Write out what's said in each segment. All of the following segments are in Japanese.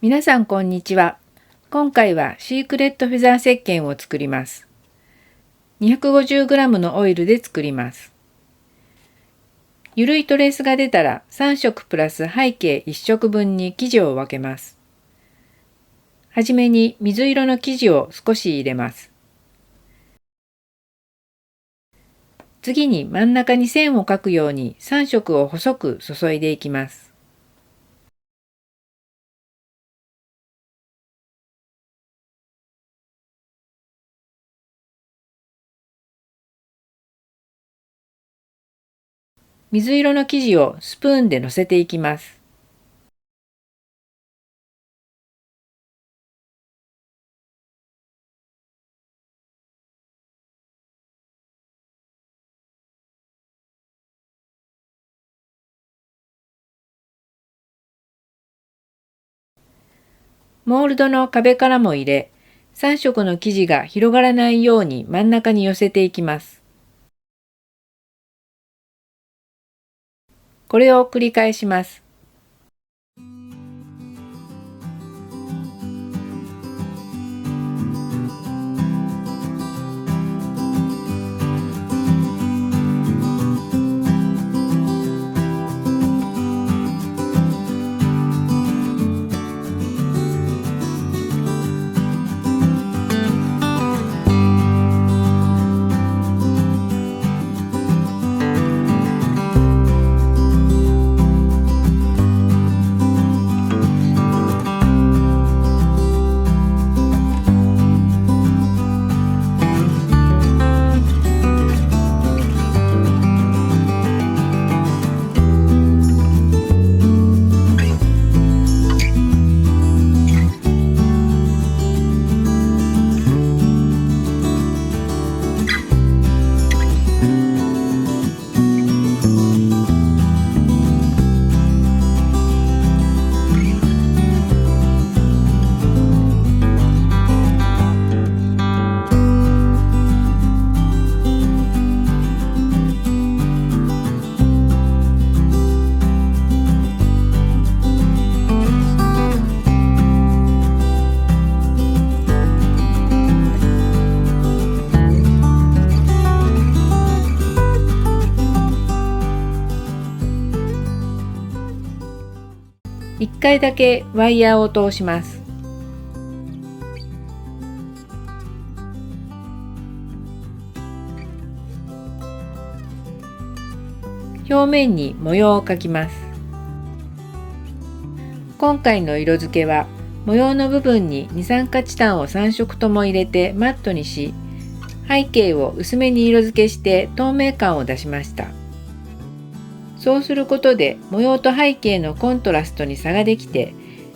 皆さんこんにちは。今回はシークレットフェザー石鹸を作ります。250g のオイルで作ります。ゆるいトレースが出たら3色プラス背景1色分に生地を分けます。はじめに水色の生地を少し入れます。次に真ん中に線を描くように3色を細く注いでいきます。水色の生地をスプーンでのせていきます。モールドの壁からも入れ、3色の生地が広がらないように真ん中に寄せていきます。これを繰り返します。1回だけワイヤーを通します。表面に模様を描きます。今回の色付けは模様の部分に二酸化チタンを3色とも入れてマットにし、背景を薄めに色付けして透明感を出しました。そうすることで模様と背景のコントラストに差ができて、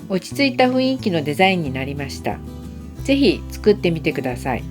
落ち着いた雰囲気のデザインになりました。ぜひ作ってみてください。